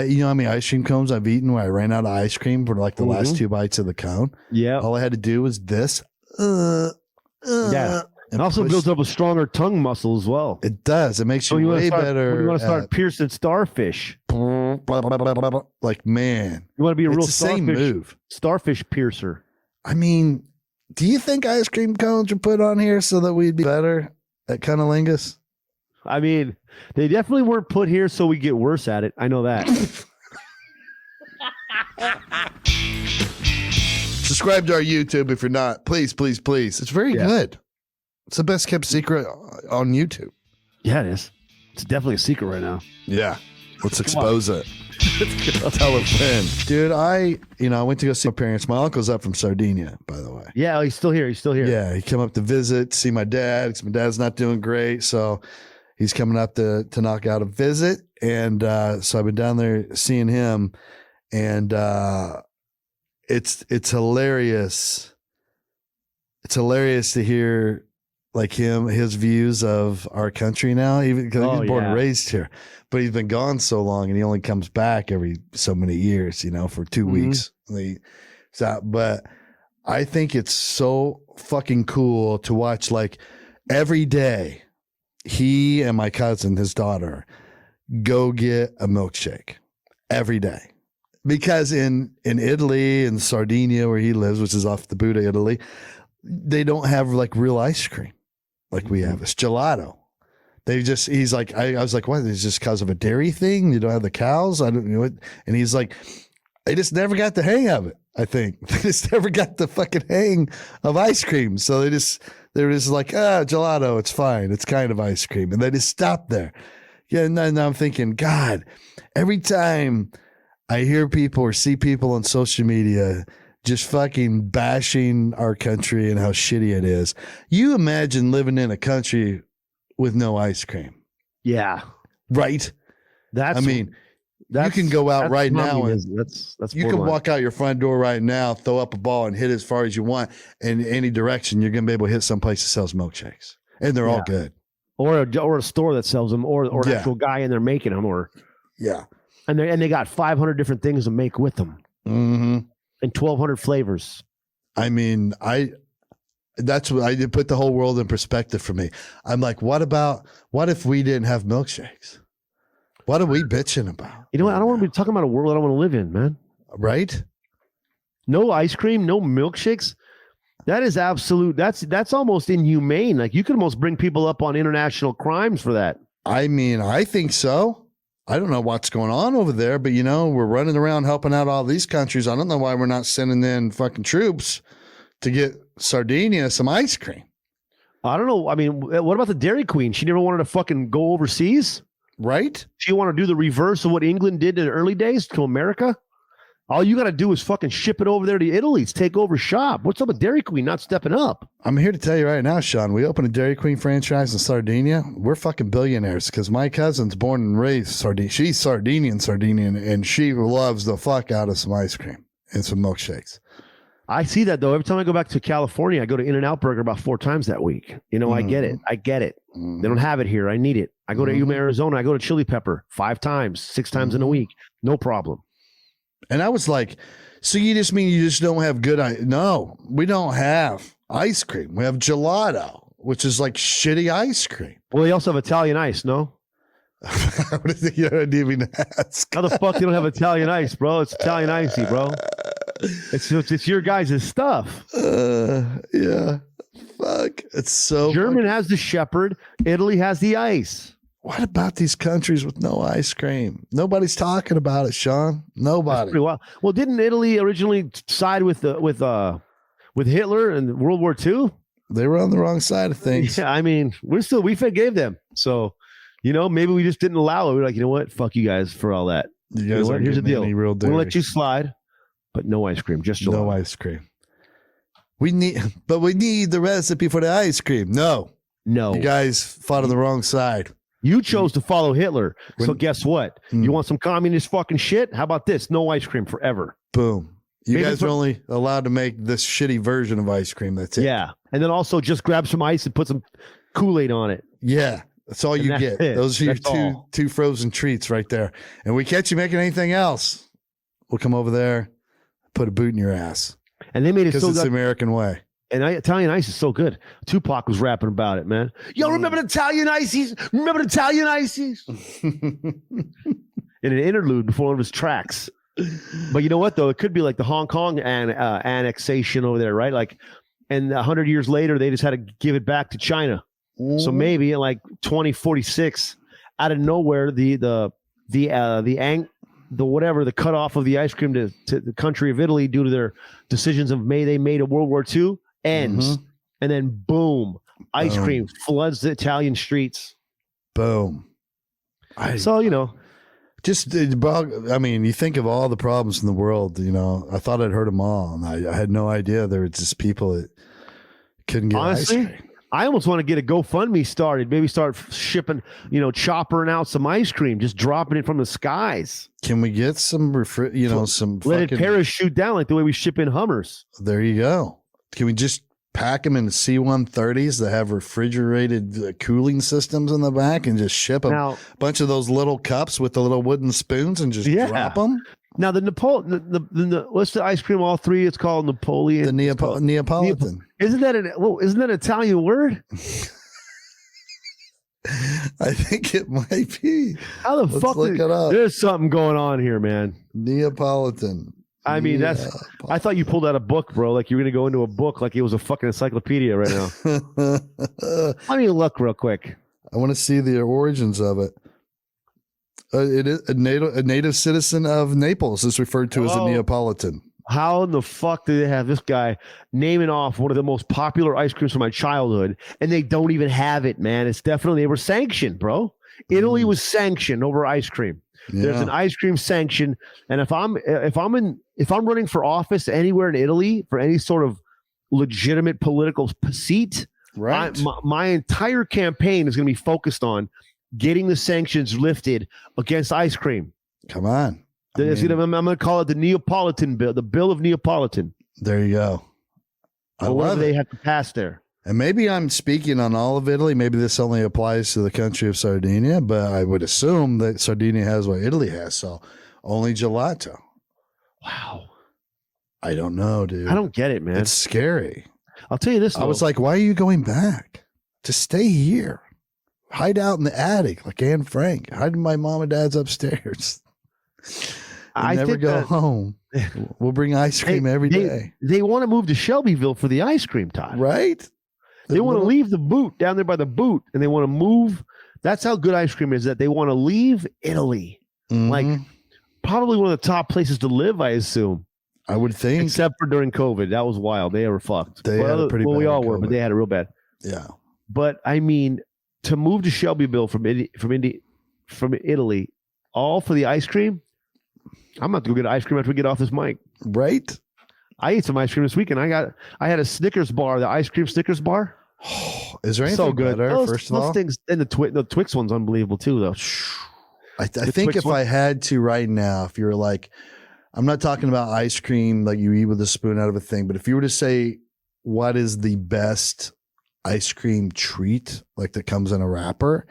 You know how many ice cream cones I've eaten where I ran out of ice cream for like the last 2 bites of the cone? Yeah. All I had to do was this. Yeah. And also builds up a stronger tongue muscle as well. It does. It makes you way better. You want to start piercing starfish. Like, man. You want to be a real same move. Starfish piercer. I mean, do you think ice cream cones are put on here so that we'd be better at cunnilingus? I mean, they definitely weren't put here so we get worse at it. I know that. Subscribe to our YouTube if you're not. Please, please, please. It's very good. It's the best kept secret on YouTube. Yeah, it is. It's definitely a secret right now. Yeah. Let's expose it. Tell a friend. Dude, I went to go see my parents. My uncle's up from Sardinia, by the way. Yeah, he's still here. Yeah, he came up to visit, see my dad, because my dad's not doing great. So he's coming up to knock out a visit. And so I've been down there seeing him. And it's hilarious. It's hilarious to hear like his views of our country now, even because he's born and raised here, but he's been gone so long and he only comes back every so many years, for 2 weeks. But I think it's so fucking cool to watch, like, every day he and my cousin, his daughter, go get a milkshake every day. Because in Italy and Sardinia, where he lives, which is off the boot of Italy, they don't have like real ice cream like we have. It's gelato. He's like, I was like, what? It's just because of a dairy thing? You don't have the cows? I don't know. And he's like, I just never got the hang of it. I think they just never got the fucking hang of ice cream. So they're just like, gelato. It's fine. It's kind of ice cream. And they just stopped there. Yeah. And then I'm thinking, God, every time I hear people or see people on social media just fucking bashing our country and how shitty it is. You imagine living in a country with no ice cream. Yeah. Right? You can go out right now and that's you can walk out your front door right now, throw up a ball and hit as far as you want in any direction. You're going to be able to hit some place that sells milkshakes. And they're all good. Or a store that sells them or an actual guy in there making them And they got 500 different things to make with them. Mm-hmm. And 1,200 flavors. I mean, that's what I did, put the whole world in perspective for me. I'm like, what if we didn't have milkshakes? What are we bitching about? You know what? I don't want to be talking about a world I don't want to live in, man. Right? No ice cream, no milkshakes. That is absolute. That's almost inhumane. Like, you could almost bring people up on international crimes for that. I mean, I think so. I don't know what's going on over there, but we're running around helping out all these countries. I don't know why we're not sending in fucking troops to get Sardinia some ice cream. I don't know. I mean, what about the Dairy Queen? She never wanted to fucking go overseas, right? She wanted to do the reverse of what England did in the early days to America. All you got to do is fucking ship it over there to Italy. Take over shop. What's up with Dairy Queen not stepping up? I'm here to tell you right now, Shaun, we opened a Dairy Queen franchise in Sardinia. We're fucking billionaires because my cousin's born and raised Sardinia. She's Sardinian, and she loves the fuck out of some ice cream and some milkshakes. I see that, though. Every time I go back to California, I go to In-N-Out Burger about 4 times that week. I get it. They don't have it here. I need it. I go to Yuma, Arizona. I go to Chili Pepper 5 times, 6 times in a week. No problem. And I was like, so you just mean you just don't have good ice? No, we don't have ice cream. We have gelato, which is like shitty ice cream. Well, they also have Italian ice, no? You didn't even ask. How the fuck you don't have Italian ice, bro? It's Italian icy, bro. It's your guys' stuff. Yeah. Fuck. It's so German has the shepherd. Italy has the ice. What about these countries with no ice cream? Nobody's talking about it, Shaun. Nobody. Pretty well. Well, didn't Italy originally side with Hitler in World War II? They were on the wrong side of things. Yeah, I mean, we forgave them. So, maybe we just didn't allow it. We're like, you know what? Fuck you guys for all that. You guys aren't Here's the deal. We'll let you slide, but no ice cream. Just gelato. No ice cream. We need the recipe for the ice cream. No. You guys fought on the wrong side. You chose to follow Hitler. So guess what? You want some communist fucking shit? How about this? No ice cream forever. Boom. You guys are only allowed to make this shitty version of ice cream. That's it. Yeah. And then also just grab some ice and put some Kool-Aid on it. Yeah. That's all you get. It. Those are your two frozen treats right there. And we catch you making anything else, we'll come over there, put a boot in your ass. And they made it so because it's the American way. And Italian Ice is so good. Tupac was rapping about it, man. Yo, remember the Italian Ices? Remember the Italian Ices? In an interlude before one of his tracks. But you know what, though? It could be like the Hong Kong annexation over there, right? Like, and 100 years later, they just had to give it back to China. So maybe in like 2046, out of nowhere, the cutoff of the ice cream to the country of Italy due to their decisions of they made of World War II ends, and then boom, ice cream floods the Italian streets. Boom. So you know, I mean, you think of all the problems in the world. You know, I thought I'd heard them all, and I had no idea there were just people that couldn't get ice cream. I almost want to get a GoFundMe started. Maybe start shipping, choppering out some ice cream, just dropping it from the skies. Can we get some, some let it parachute down like the way we ship in Hummers? There you go. Can we just pack them in C-130s that have refrigerated cooling systems in the back and just ship a bunch of those little cups with the little wooden spoons and just drop them? Now the what's the ice cream? All three. It's called Napoleon. The Neapolitan. Isn't that an Italian word? I think it might be. How the fuck? Look it up. There's something going on here, man. Neapolitan. I mean, I thought you pulled out a book, bro. Like you were gonna go into a book, like it was a fucking encyclopedia right now. Let me look real quick. I want to see the origins of it. It is a native citizen of Naples is referred to as a Neapolitan. How in the fuck do they have this guy naming off one of the most popular ice creams from my childhood, and they don't even have it, man? It's definitely, they were sanctioned, bro. Italy was sanctioned over ice cream. Yeah. There's an ice cream sanction, and if I'm running for office anywhere in Italy for any sort of legitimate political seat, right? My entire campaign is going to be focused on getting the sanctions lifted against ice cream. Come on. I'm going to call it the Neapolitan bill, the bill of Neapolitan. There you go. I love they have to pass there. And maybe I'm speaking on all of Italy. Maybe this only applies to the country of Sardinia, but I would assume that Sardinia has what Italy has. So only gelato. Wow. I don't know, dude. I don't get it, man. It's scary. I'll tell you this, though. I was like, why are you going back? Just stay here. Hide out in the attic like Anne Frank. Hide in my mom and dad's upstairs. I never go home. We'll bring ice cream every day. They want to move to Shelbyville for the ice cream, Todd. Right? They want to leave the boot down there by the boot, and they want to move. That's how good ice cream is, that they want to leave Italy. Like, probably one of the top places to live, I assume. I would think. Except for during COVID. That was wild. They were fucked. They had a pretty bad we all COVID. were, but they had it real bad. Yeah. But, I mean, to move to Shelbyville from Italy, all for the ice cream, I'm about to go get ice cream after we get off this mic. Right? I ate some ice cream this weekend. I had a Snickers bar, the ice cream Snickers bar. Is there anything better, first of all? Those things, and the Twix one's unbelievable too, though. I think if I had to right now, if you were like, I'm not talking about ice cream like you eat with a spoon out of a thing, but if you were to say, what is the best ice cream treat like that comes in a wrapper,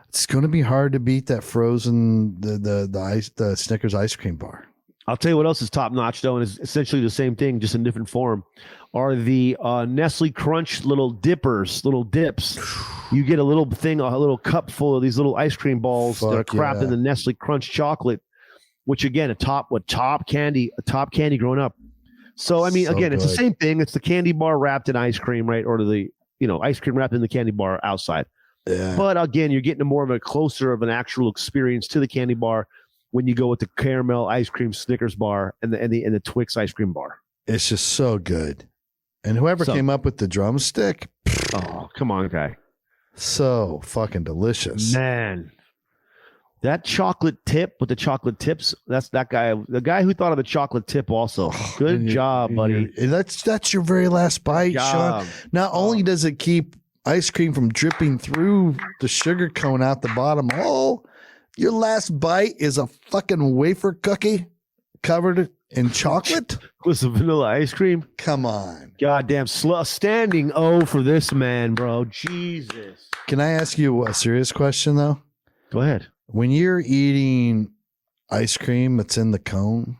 it's going to be hard to beat that frozen the Snickers ice cream bar. I'll tell you what else is top notch though, and is essentially the same thing, just in different form. Are the Nestle Crunch little dips. You get a little thing, a little cup full of these little ice cream balls that are wrapped in the Nestle Crunch chocolate, which again, a top candy growing up. So I mean, again, it's the same thing. It's the candy bar wrapped in ice cream, right? Or the ice cream wrapped in the candy bar outside. Yeah. But again, you're getting more of a closer of an actual experience to the candy bar when you go with the caramel ice cream Snickers bar and the Twix ice cream bar. It's just so good. And whoever came up with the drumstick, oh, come on, guy. So fucking delicious. Man. That chocolate tip with the chocolate tips, that's that guy, the guy who thought of the chocolate tip also. Good job, buddy. That's your very last bite, Shaun. Not only does it keep ice cream from dripping through the sugar cone out the bottom. Oh, your last bite is a fucking wafer cookie covered in chocolate with some vanilla ice cream. Come on. Goddamn standing O for this man, bro. Jesus. Can I ask you a serious question, though? Go ahead. When you're eating ice cream that's in the cone,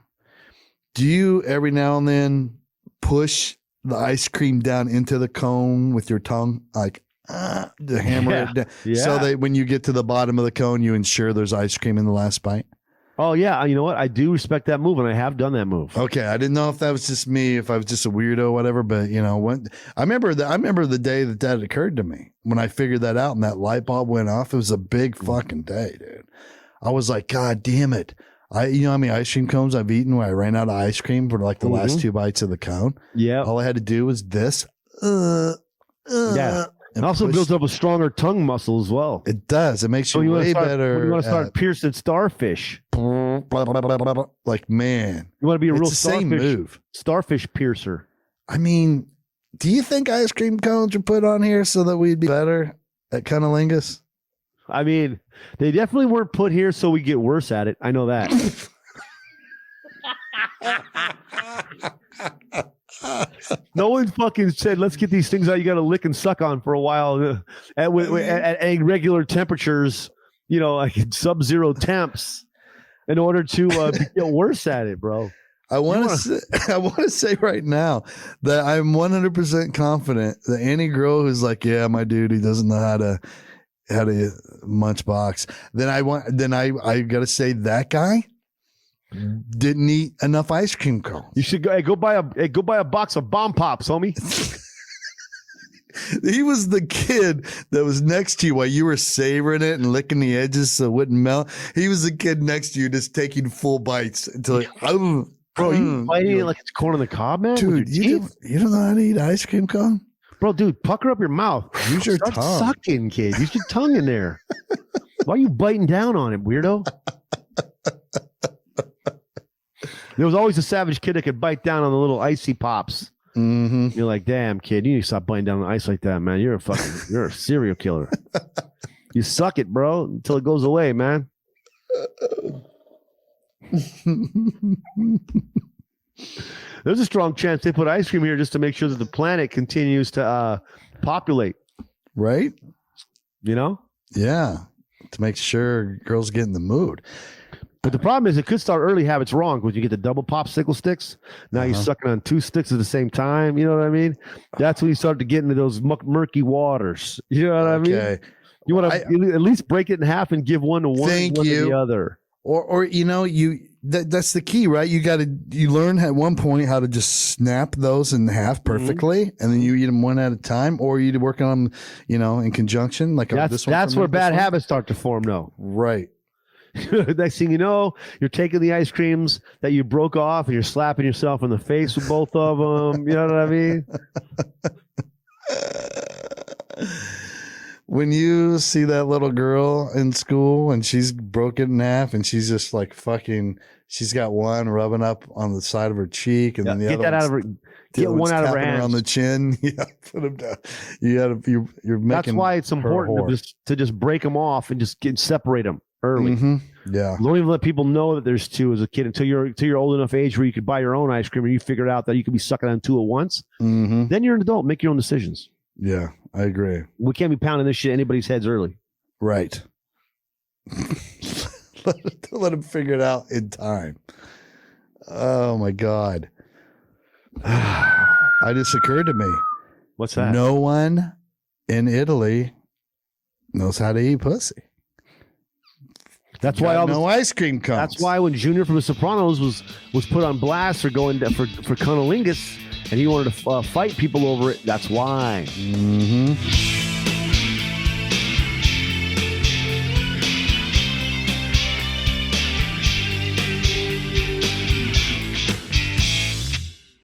do you every now and then push the ice cream down into the cone with your tongue, like to hammer it down, so that when you get to the bottom of the cone, you ensure there's ice cream in the last bite? Oh yeah, you know what? I do respect that move, and I have done that move. Okay, I didn't know if that was just me, if I was just a weirdo, or whatever. But when I remember the day that occurred to me when I figured that out, and that light bulb went off. It was a big fucking day, dude. I was like, God damn it! You know how many ice cream cones I've eaten where I ran out of ice cream for like the last 2 bites of the cone? Yeah. All I had to do was this. Yeah. And also builds up a stronger tongue muscle as well. It does. It makes you way better. You want to start piercing starfish. Like, man. You want to be a real same move. Starfish piercer. I mean, do you think ice cream cones are put on here so that we'd be better at cunnilingus? I mean, they definitely weren't put here so we get worse at it. I know that. No one fucking said, let's get these things out you got to lick and suck on for a while at regular temperatures, like sub-zero temps in order to get worse at it, bro. I want to say right now that I'm 100% confident that any girl who's like, yeah, my dude, he doesn't know how to munch box. Then I got to say that guy didn't eat enough ice cream cones. You should go buy a box of bomb pops, homie. He was the kid that was next to you while you were savoring it and licking the edges so it wouldn't melt. He was the kid next to you just taking full bites until bro, you biting it like it's corn on the cob, man? Dude, you don't know how to eat ice cream cone? Bro, dude, pucker up your mouth. Use your Start tongue. Sucking, kid. Use your tongue in there. Why are you biting down on it, weirdo? There was always a savage kid that could bite down on the little icy pops. Mm-hmm. You're like, damn, kid, you need to stop biting down on ice like that, man. You're a serial killer. You suck it, bro, until it goes away, man. There's a strong chance they put ice cream here just to make sure that the planet continues to populate. Right? Yeah. To make sure girls get in the mood. But the problem is it could start early habits wrong when you get the double popsicle sticks. Now you're sucking on 2 sticks at the same time. You know what I mean? That's when you start to get into those murky waters. You know what I mean? You want to at least break it in half and give one to one and one to the other. Or that's the key, right? You learn at one point how to just snap those in half perfectly, and then you eat them one at a time, or you work on them, in conjunction. Like that's where bad habits start to form, though. Right. Next thing you know, you're taking the ice creams that you broke off and you're slapping yourself in the face with both of them. You know what I mean? When you see that little girl in school and she's broken in half and she's just like she's got one rubbing up on the side of her cheek and then the other get one out of her hand on the chin. Yeah, put them down. You're making. That's why it's important to just break them off and just separate them early. Mm-hmm. Yeah. Don't even let people know that there's 2 as a kid until you're old enough age where you could buy your own ice cream and you figure out that you could be sucking on 2 at once. Mm-hmm. Then you're an adult. Make your own decisions. Yeah, I agree. We can't be pounding this shit in anybody's heads early. Right. Let them figure it out in time. Oh my God. It just occurred to me. What's that? No one in Italy knows how to eat pussy. That's why no ice cream comes. That's why when Junior from The Sopranos was put on blast for going for cunnilingus, and he wanted to fight people over it. That's why. Mm-hmm.